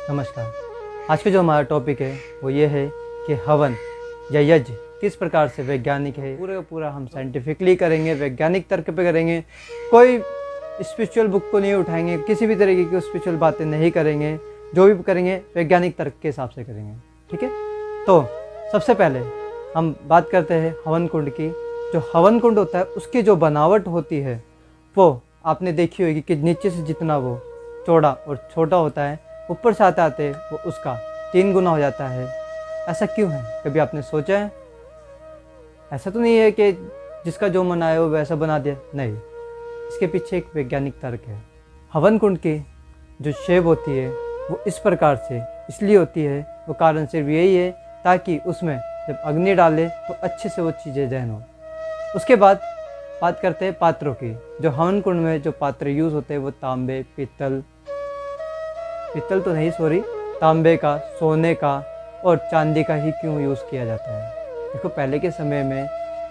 नमस्कार। आज का जो हमारा टॉपिक है वो ये है कि हवन या यज्ञ किस प्रकार से वैज्ञानिक है। पूरे का पूरा हम साइंटिफिकली करेंगे, वैज्ञानिक तर्क पे करेंगे। कोई स्पिरिचुअल बुक को नहीं उठाएंगे, किसी भी तरीके की स्पिरिचुअल बातें नहीं करेंगे। जो भी करेंगे वैज्ञानिक तर्क के हिसाब से करेंगे। ठीक है, तो सबसे पहले हम बात करते हैं हवन कुंड की। जो हवन कुंड होता है उसकी जो बनावट होती है वो आपने देखी होगी कि नीचे से जितना वो चौड़ा और छोटा होता है, ऊपर से आते आते वो उसका 3 गुना हो जाता है। ऐसा क्यों है, कभी आपने सोचा है? ऐसा तो नहीं है कि जिसका जो मन आया वो वैसा बना दिया, नहीं। इसके पीछे एक वैज्ञानिक तर्क है। हवन कुंड की जो शेप होती है वो इस प्रकार से इसलिए होती है, वो कारण सिर्फ यही है ताकि उसमें जब अग्नि डाले तो अच्छे से वो चीज़ें दहन हो। उसके बाद बात करते हैं पात्रों की। जो हवन कुंड में जो पात्र यूज़ होते हैं वो तांबे, पित्तल तो नहीं सॉरी, तांबे का, सोने का और चांदी का ही क्यों यूज़ किया जाता है। देखो पहले के समय में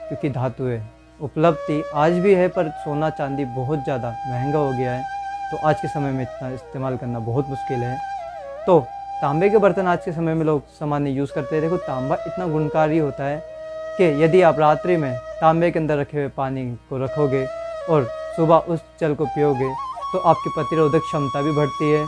क्योंकि धातुएं उपलब्ध थी, आज भी है, पर सोना चांदी बहुत ज़्यादा महंगा हो गया है, तो आज के समय में इतना इस्तेमाल करना बहुत मुश्किल है। तो तांबे के बर्तन आज के समय में लोग सामान्य यूज़ करते हैं। देखो तांबा इतना गुणकारी होता है कि यदि आप रात्रि में तांबे के अंदर रखे हुए पानी को रखोगे और सुबह उस जल को पियोगे तो आपकी प्रतिरोधक क्षमता भी बढ़ती है,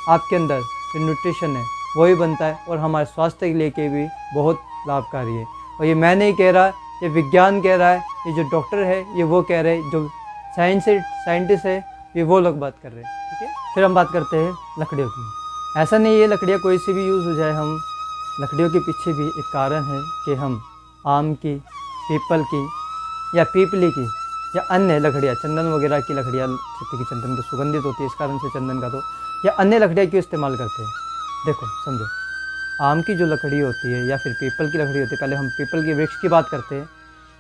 आपके अंदर जो न्यूट्रिशन है वो भी बनता है और हमारे स्वास्थ्य के लिए के भी बहुत लाभकारी है। और ये मैं नहीं कह रहा, ये विज्ञान कह रहा है, ये जो डॉक्टर है ये वो कह रहे हैं, जो साइंटिस्ट है ये वो लोग बात कर रहे हैं। ठीक है, फिर हम बात करते हैं लकड़ियों की। ऐसा नहीं है लकड़ियाँ कोई सी भी यूज़ हो जाए, हम लकड़ियों के पीछे भी एक कारण है कि हम आम की, पीपल की या पीपली की या अन्य लकड़ियाँ, चंदन वगैरह की लकड़ियाँ, क्योंकि चंदन तो सुगंधित होती है इस कारण से चंदन का, तो या अन्य लकड़ियाँ क्यों इस्तेमाल करते हैं। देखो समझो, आम की जो लकड़ी होती है या फिर पीपल की लकड़ी होती है, पहले हम पीपल के वृक्ष की बात करते हैं।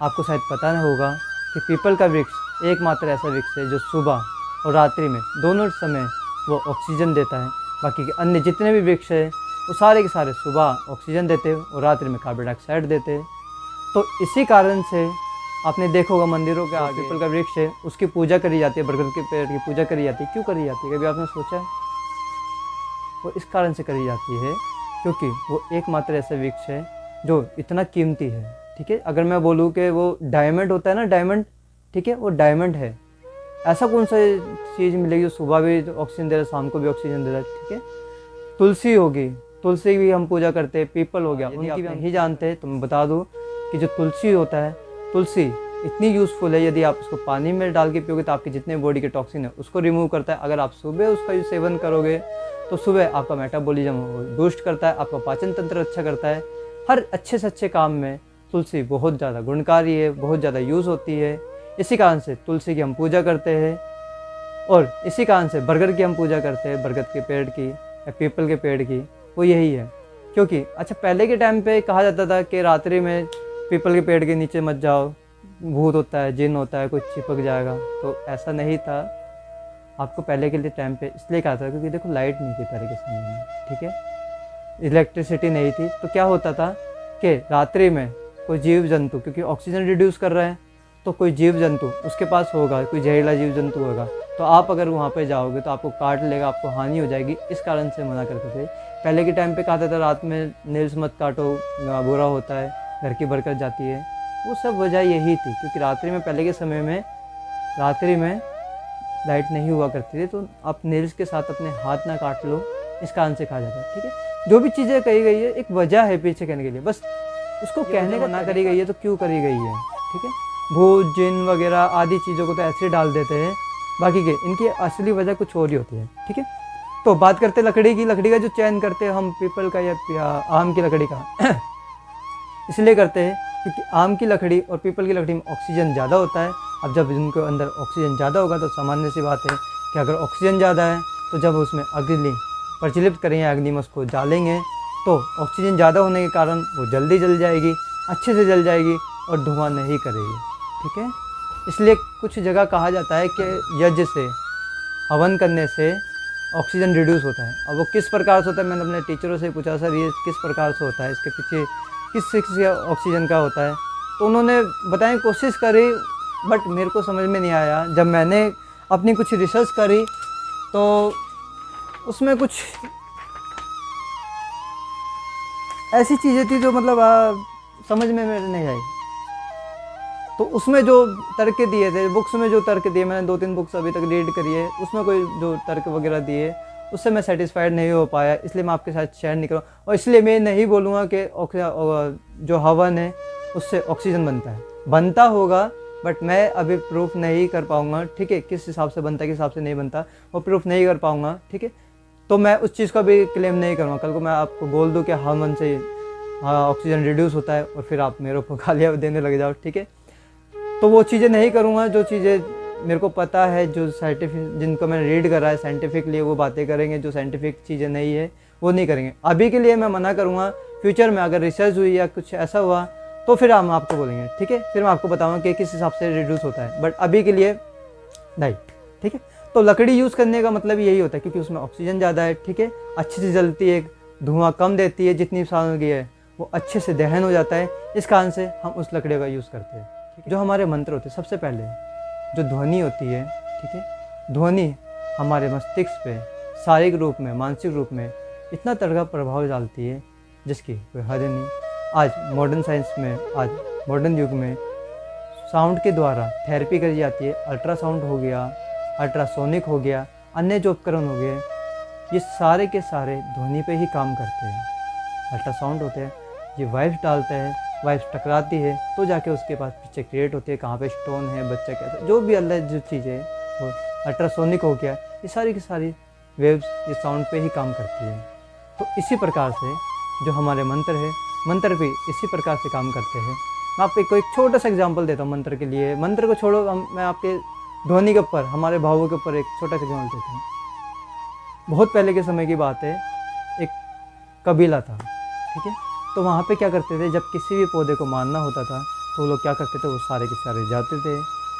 आपको शायद पता नहीं होगा कि पीपल का वृक्ष एकमात्र ऐसा वृक्ष है जो सुबह और रात्रि में दोनों समय वो ऑक्सीजन देता है। बाकी के अन्य जितने भी वृक्ष हैं वो सारे के सारे सुबह ऑक्सीजन देते हैं और रात्रि में कार्बन डाइऑक्साइड देते हैं। तो इसी कारण से आपने देखा होगा मंदिरों के आगे पीपल का वृक्ष है, उसकी पूजा करी जाती है, बरगद के पेड़ की पूजा करी जाती है। क्यों करी जाती है, कभी आपने सोचा है? वो इस कारण से करी जाती है क्योंकि वो एकमात्र ऐसा वृक्ष है जो इतना कीमती है। ठीक है, अगर मैं बोलूँ कि वो डायमंड होता है ना, डायमंड, ठीक है, वो डायमंड है। ऐसा कौन सा चीज़ मिलेगी जो सुबह भी ऑक्सीजन दे रहा है, शाम को भी ऑक्सीजन दे रहा है। ठीक है, तुलसी होगी, तुलसी की हम पूजा करते हैं। पीपल हो गया, उनकी भी हम नहीं जानते हैं तो मैं बता दूँ कि जो तुलसी होता है, तुलसी इतनी यूज़फुल है, यदि आप उसको पानी में डाल के पियोगे तो आपके जितने बॉडी के टॉक्सिन है उसको रिमूव करता है। अगर आप सुबह उसका सेवन करोगे तो सुबह आपका मेटाबॉलिज्म बूस्ट करता है, आपका पाचन तंत्र अच्छा करता है। हर अच्छे से अच्छे काम में तुलसी बहुत ज़्यादा गुणकारी है, बहुत ज़्यादा यूज़ होती है। इसी कारण से तुलसी की हम पूजा करते हैं और इसी कारण से बरगद की हम पूजा करते हैं, बरगद के पेड़ की या पीपल के पेड़ की। वो यही है क्योंकि अच्छा पहले के टाइम पे कहा जाता था कि रात्रि में पीपल के पेड़ के नीचे मत जाओ, भूत होता है, जिन होता है, कुछ चिपक जाएगा। तो ऐसा नहीं था, आपको पहले के लिए टाइम पे इसलिए कहा था क्योंकि देखो लाइट नहीं थी पहले के समय में। ठीक है, इलेक्ट्रिसिटी नहीं थी, तो क्या होता था कि रात्रि में कोई जीव जंतु, क्योंकि ऑक्सीजन रिड्यूस कर रहा है तो कोई जीव जंतु उसके पास होगा, कोई जहरीला जीव जंतु होगा, तो आप अगर वहाँ पे जाओगे तो आपको काट लेगा, आपको हानि हो जाएगी। इस कारण से मना करते थे। पहले के टाइम पे कहा था रात में नेल्स मत काटो, बुरा होता है, घर की बरकत जाती है। वो सब वजह यही थी क्योंकि रात्रि में, पहले के समय में रात्रि में लाइट नहीं हुआ करती थी, तो आप नेल्स के साथ अपने हाथ ना काट लो, इस कारण से कहा जाता है। ठीक है, जो भी चीज़ें कही गई है एक वजह है पीछे कहने के लिए, बस उसको कहने का ना करी गई है तो क्यों करी गई है। ठीक है, भूत जिन वगैरह आदि चीज़ों को तो ऐसे ही डाल देते हैं, बाकी के इनकी असली वजह कुछ और ही होती है। ठीक है, तो बात करते लकड़ी की। लकड़ी का जो चयन करते हैं हम पीपल का या आम की लकड़ी का इसलिए करते हैं क्योंकि आम की लकड़ी और पीपल की लकड़ी में ऑक्सीजन ज़्यादा होता है। अब जब उनके अंदर ऑक्सीजन ज़्यादा होगा तो सामान्य सी बात है कि अगर ऑक्सीजन ज़्यादा है तो जब उसमें अग्नि प्रज्वलित करेंगे, अग्नि में उसको जालेंगे तो ऑक्सीजन ज़्यादा होने के कारण वो जल्दी जल जाएगी, अच्छे से जल जाएगी और धुआं नहीं करेगी। ठीक है, इसलिए कुछ जगह कहा जाता है कि यज्ञ से, हवन करने से ऑक्सीजन रिड्यूस होता है। अब वो किस प्रकार से होता है, मैंने अपने टीचरों से पूछा सर ये किस प्रकार से होता है, इसके पीछे किस ऑक्सीजन का होता है, तो उन्होंने बताने की कोशिश करी बट मेरे को समझ में नहीं आया। जब मैंने अपनी कुछ रिसर्च करी तो उसमें कुछ ऐसी चीज़ें थी जो मतलब समझ में मेरे नहीं आई। तो उसमें जो तर्क दिए थे, बुक्स में जो तर्क दिए, मैंने 2-3 बुक्स अभी तक रीड करी है, उसमें कोई जो तर्क वगैरह दिए उससे मैं सेटिस्फाइड नहीं हो पाया, इसलिए मैं आपके साथ शेयर नहीं करूँ। और इसलिए मैं नहीं बोलूँगा कि जो हवन है उससे ऑक्सीजन बनता होगा, बट मैं अभी प्रूफ नहीं कर पाऊँगा, ठीक है, किस हिसाब से बनता है, किस हिसाब से नहीं बनता, वो प्रूफ नहीं कर पाऊँगा, ठीक है। तो मैं उस चीज़ का भी क्लेम नहीं करूँगा। कल को मैं आपको बोल दूँ कि हवन से ऑक्सीजन रिड्यूस होता है और फिर आप मेरे ऊपर गालियाँ देने लग जाओ, ठीक है। तो वो चीज़ें नहीं करूँगा, जो चीज़ें मेरे को पता है, जो साइंटिफिक, जिनको मैंने रीड करा है साइंटिफिकली, वो बातें करेंगे। जो साइंटिफिक चीज़ें नहीं है वो नहीं करेंगे। अभी के लिए मैं मना करूँगा। फ्यूचर में अगर रिसर्च हुई या कुछ ऐसा हुआ तो फिर हम आपको बोलेंगे, ठीक है, फिर मैं आपको बताऊँगा कि किस हिसाब से रिड्यूस होता है, बट अभी के लिए नहीं, ठीक है। तो लकड़ी यूज़ करने का मतलब यही होता है, क्योंकि उसमें ऑक्सीजन ज़्यादा है, ठीक है, अच्छे से जलती है, धुआं कम देती है, जितनी सामग्री है वो अच्छे से दहन हो जाता है। इस कारण से हम उस लकड़ी का यूज़ करते हैं, ठीक है। जो हमारे मंत्र होते हैं, सबसे पहले जो ध्वनि होती है, ठीक है, ध्वनि हमारे मस्तिष्क पे शारीरिक रूप में, मानसिक रूप में इतना तगड़ा प्रभाव डालती है जिसकी कोई हद नहीं। आज मॉडर्न साइंस में, आज मॉडर्न युग में साउंड के द्वारा थेरेपी करी जाती है। अल्ट्रासाउंड हो गया, अल्ट्रासोनिक हो गया, अन्य जो उपकरण हो गए, ये सारे के सारे ध्वनि पे ही काम करते हैं। अल्ट्रासाउंड होते हैं, ये वाइब्स डालते हैं, वाइब्स टकराती है तो जाके उसके पास पिक्चर क्रिएट होती है, कहाँ पे स्टोन है, बच्चा कैसा, जो भी अल्लाह जो चीज़ें है वो अल्ट्रासोनिक हो गया, ये सारी की सारी वेव्स ये साउंड पे ही काम करती है। तो इसी प्रकार से जो हमारे मंत्र है, मंत्र भी इसी प्रकार से काम करते हैं। मैं आपको एक छोटा सा एग्जाम्पल देता हूँ मंत्र के लिए। मंत्र को छोड़ो, मैं आपके ध्वनि के ऊपर, हमारे भावों के ऊपर एक छोटा सा एग्जाम्पल देता हूँ। बहुत पहले के समय की बात है, एक कबीला था, ठीक है। तो वहाँ पे क्या करते थे, जब किसी भी पौधे को मारना होता था तो वो लोग क्या करते थे, वो सारे के सारे जाते थे,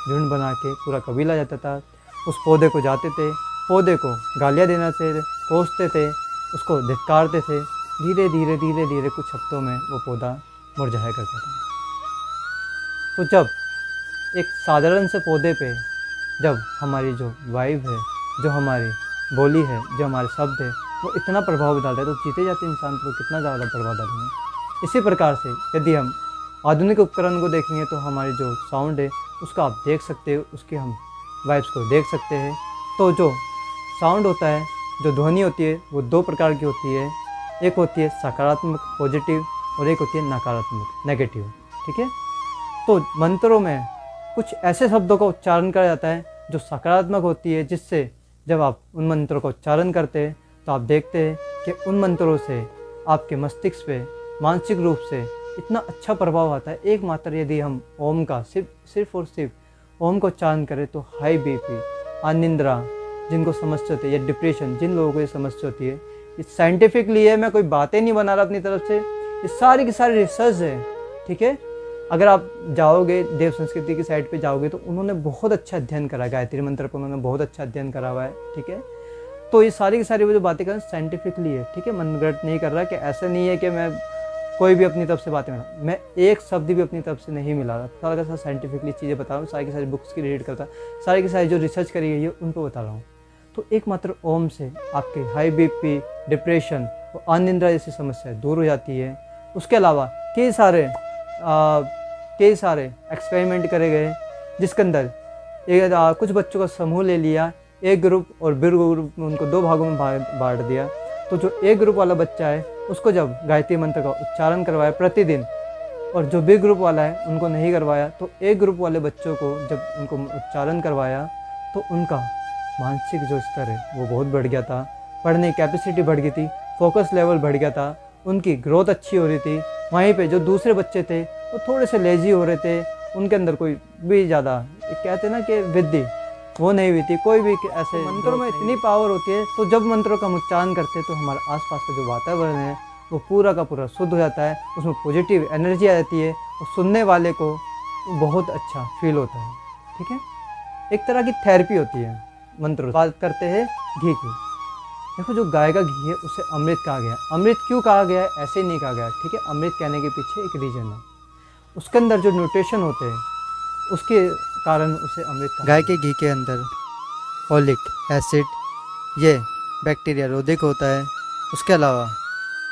झुंड बना के पूरा कबीला जाता था, उस पौधे को जाते थे, पौधे को गालियाँ देना से कोसते थे, उसको धिक्कारते थे। धीरे धीरे धीरे धीरे कुछ हफ्तों में वो पौधा मुरझाया करता था। तो जब एक साधारण से पौधे पे जब हमारी जो वाइब है, जो हमारी बोली है, जो हमारे शब्द है, वो इतना प्रभाव डालता है, तो जीते जाते इंसान पर कितना ज़्यादा प्रभाव डालेंगे। इसी प्रकार से यदि हम आधुनिक उपकरण को देखेंगे तो हमारी जो साउंड है उसका आप देख सकते हो, उसके हम वाइब्स को देख सकते हैं। तो जो साउंड होता है, जो ध्वनि होती है, वो 2 प्रकार की होती है। एक होती है सकारात्मक पॉजिटिव और एक होती है नकारात्मक नेगेटिव, ठीक है। तो मंत्रों में कुछ ऐसे शब्दों का उच्चारण करा जाता है जो सकारात्मक होती है, जिससे जब आप उन मंत्रों का उच्चारण करते हैं तो आप देखते हैं कि उन मंत्रों से आपके मस्तिष्क पे मानसिक रूप से इतना अच्छा प्रभाव आता है। एकमात्र यदि हम ओम का सिर्फ और सिर्फ ओम का उच्चारण करें तो हाई बीपी, अनिंद्रा जिनको समस्या होती है, या डिप्रेशन जिन लोगों को ये समस्या होती है, ये साइंटिफिकली है, मैं कोई बातें नहीं बना रहा अपनी तरफ से, ये सारी की सारी रिसर्च है, ठीक है। अगर आप जाओगे देव संस्कृति की साइड पे जाओगे तो उन्होंने बहुत अच्छा अध्ययन करा, गायत्री मंत्र पर उन्होंने बहुत अच्छा अध्ययन करा हुआ है, ठीक है। तो ये सारी की सारी वो जो बातें कर साइंटिफिकली है, ठीक है। मनगढ़ंत नहीं कर रहा, कि ऐसा नहीं है कि मैं कोई भी अपनी तरफ से बातें मिला, मैं एक शब्द भी अपनी तरफ से नहीं मिला रहा, सारा का सारा साइंटिफिकली चीज़ें बता रहा हूँ, सारी की सारी बुक्स की रीड करता, सारी की सारी जो रिसर्च करी गई है उन पर बता रहा हूँ। तो एकमात्र ओम से आपके हाई बीपी, डिप्रेशन और अनिद्रा जैसी समस्याएं दूर हो जाती है। उसके अलावा कई सारे एक्सपेरिमेंट करे गए, जिसके अंदर कुछ बच्चों का समूह ले लिया, एक ग्रुप और बी ग्रुप में, उनको 2 भागों में बांट दिया। तो जो एक ग्रुप वाला बच्चा है उसको जब गायत्री मंत्र का उच्चारण करवाया प्रतिदिन, और जो बी ग्रुप वाला है उनको नहीं करवाया, तो एक ग्रुप वाले बच्चों को जब उनको उच्चारण करवाया तो उनका मानसिक जो स्तर है वो बहुत बढ़ गया था, पढ़ने की कैपेसिटी बढ़ गई थी, फोकस लेवल बढ़ गया था, उनकी ग्रोथ अच्छी हो रही थी। वहीं पे जो दूसरे बच्चे थे वो थोड़े से लेजी हो रहे थे, उनके अंदर कोई भी ज़्यादा कहते हैं ना कि विद्धि वो नहीं हुई थी, कोई भी ऐसे। मंत्रों में इतनी पावर होती है, तो जब मंत्रों का हम उच्चारण करते हैं तो हमारे आसपास का जो वातावरण है वो पूरा का पूरा शुद्ध हो जाता है, उसमें पॉजिटिव एनर्जी आ जाती है और सुनने वाले को बहुत अच्छा फील होता है, ठीक है। एक तरह की थेरेपी होती है मंत्र। बात करते हैं घी की। देखो जो गाय का घी है उसे अमृत कहा गया। अमृत क्यों कहा गया है? ऐसे ही नहीं कहा गया, ठीक है। अमृत कहने के पीछे एक रीजन है, उसके अंदर जो न्यूट्रिशन होते हैं उसके कारण उसे अमृत कहा। गाय के घी के अंदर ओलिक एसिड, ये बैक्टीरिया रोधक होता है। उसके अलावा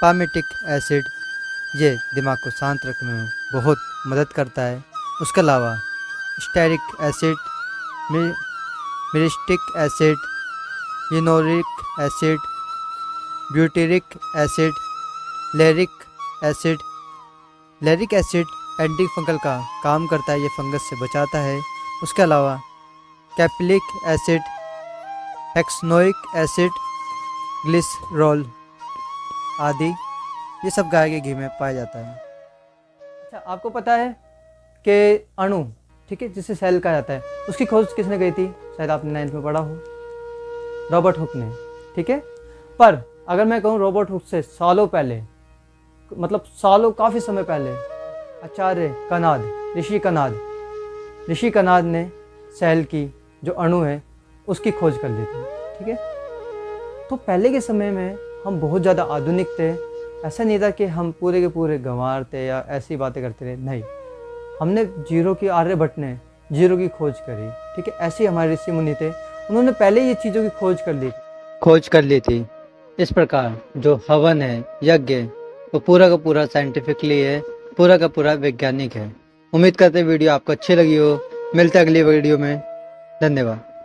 पामेटिक एसिड, ये दिमाग को शांत रखने में बहुत मदद करता है। उसके अलावा stearic acid, myristic acid, linoleic acid, butyric acid, lauric acid. Lauric acid anti fungal का काम करता है, ये फंगस से बचाता है। उसके अलावा कैप्लिक एसिड, हेक्सनोइक एसिड, ग्लिसरॉल आदि ये सब गाय के घी में पाया जाता है। अच्छा, आपको पता है कि अणु, ठीक है, जिसे सेल कहा जाता है, उसकी खोज किसने की थी? शायद आपने 9th में पढ़ा हो, रॉबर्ट हुक ने, ठीक है। पर अगर मैं कहूँ रॉबर्ट हुक से सालों पहले, मतलब सालों काफ़ी समय पहले, आचार्य कनाद, ऋषि कनाद ने सेल की जो अणु है उसकी खोज कर ली थी, ठीक है। तो पहले के समय में हम बहुत ज़्यादा आधुनिक थे। ऐसा नहीं था कि हम पूरे के पूरे गंवार थे या ऐसी बातें करते रहे, नहीं। हमने जीरो की, आर्यभट्ट ने जीरो की खोज करी, ठीक है। ऐसे ही हमारे ऋषि मुनि थे, उन्होंने पहले ये चीज़ों की खोज कर ली थी। इस प्रकार जो हवन है, यज्ञ है, वो पूरा का पूरा साइंटिफिकली है, पूरा का पूरा वैज्ञानिक है। उम्मीद करते हैं वीडियो आपको अच्छी लगी हो। मिलते हैं अगली वीडियो में। धन्यवाद।